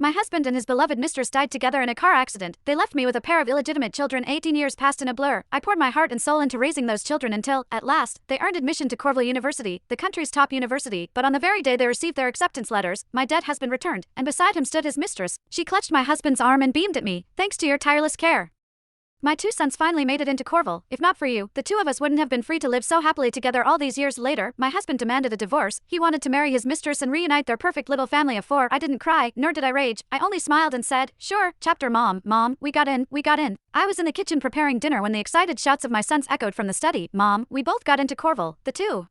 My husband and his beloved mistress died together in a car accident. They left me with a pair of illegitimate children. 18 years passed in a blur. I poured my heart and soul into raising those children until, at last, they earned admission to Cornell University, the country's top university. But on the very day they received their acceptance letters, my dead husband returned, and beside him stood his mistress. She clutched my husband's arm and beamed at me. Thanks to your tireless care, my two sons finally made it into Cornell. If not for you, the two of us wouldn't have been free to live so happily together all these years later. My husband demanded a divorce. He wanted to marry his mistress and reunite their perfect little family of four. I didn't cry, nor did I rage. I only smiled and said, sure, chapter mom, we got in. I was in the kitchen preparing dinner when the excited shouts of my sons echoed from the study. Mom, we both got into Cornell. The two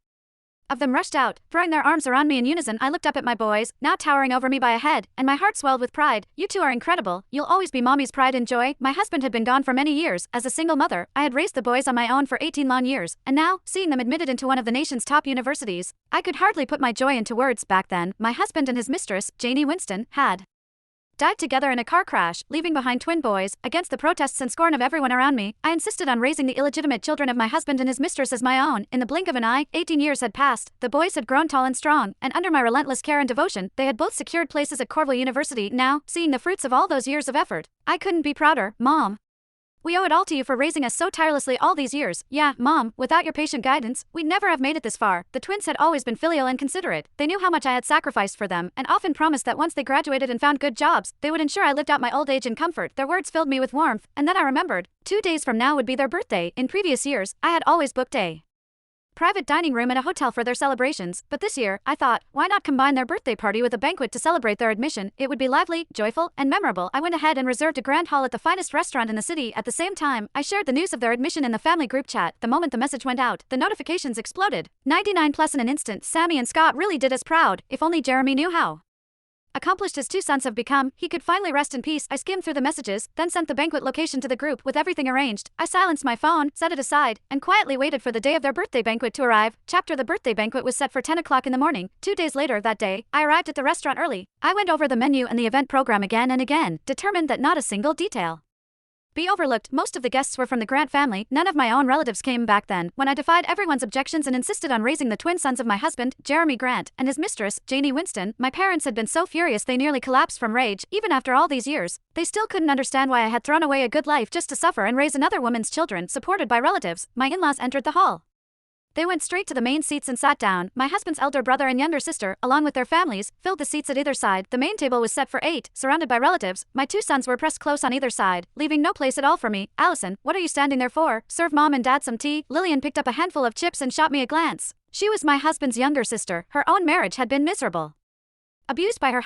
of them rushed out, throwing their arms around me in unison. I looked up at my boys, now towering over me by a head, and my heart swelled with pride. You two are incredible. You'll always be mommy's pride and joy. My husband had been gone for many years. As a single mother, I had raised the boys on my own for 18 long years, and now, seeing them admitted into one of the nation's top universities, I could hardly put my joy into words. Back then, my husband and his mistress, Janie Winston, had died together in a car crash, leaving behind twin boys. Against the protests and scorn of everyone around me, I insisted on raising the illegitimate children of my husband and his mistress as my own. In the blink of an eye, 18 years had passed. The boys had grown tall and strong, and under my relentless care and devotion, they had both secured places at Cornell University. Now, seeing the fruits of all those years of effort, I couldn't be prouder. Mom, we owe it all to you for raising us so tirelessly all these years. Yeah, Mom, without your patient guidance, we'd never have made it this far. The twins had always been filial and considerate. They knew how much I had sacrificed for them, and often promised that once they graduated and found good jobs, they would ensure I lived out my old age in comfort. Their words filled me with warmth, and then I remembered, 2 days from now would be their birthday. In previous years, I had always booked a private dining room at a hotel for their celebrations, but this year, I thought, why not combine their birthday party with a banquet to celebrate their admission? It would be lively, joyful, and memorable. I went ahead and reserved a grand hall at the finest restaurant in the city. At the same time, I shared the news of their admission in the family group chat. The moment the message went out, the notifications exploded. 99 plus in an instant. Sammy and Scott really did us proud. If only Jeremy knew how accomplished his two sons have become, he could finally rest in peace. I skimmed through the messages, then sent the banquet location to the group. With everything arranged, I silenced my phone, set it aside, and quietly waited for the day of their birthday banquet to arrive. The birthday banquet was set for 10 o'clock in the morning. 2 days later that day, I arrived at the restaurant early. I went over the menu and the event program again and again, determined that not a single detail be overlooked. Most of the guests were from the Grant family. None of my own relatives came back then. When I defied everyone's objections and insisted on raising the twin sons of my husband, Jeremy Grant, and his mistress, Janie Winston, my parents had been so furious they nearly collapsed from rage. Even after all these years, they still couldn't understand why I had thrown away a good life just to suffer and raise another woman's children, supported by relatives. My in-laws entered the hall. They went straight to the main seats and sat down. My husband's elder brother and younger sister, along with their families, filled the seats at either side. The main table was set for 8, surrounded by relatives. My two sons were pressed close on either side, leaving no place at all for me. Allison, what are you standing there for? Serve Mom and Dad some tea. Lillian picked up a handful of chips and shot me a glance. She was my husband's younger sister. Her own marriage had been miserable, abused by her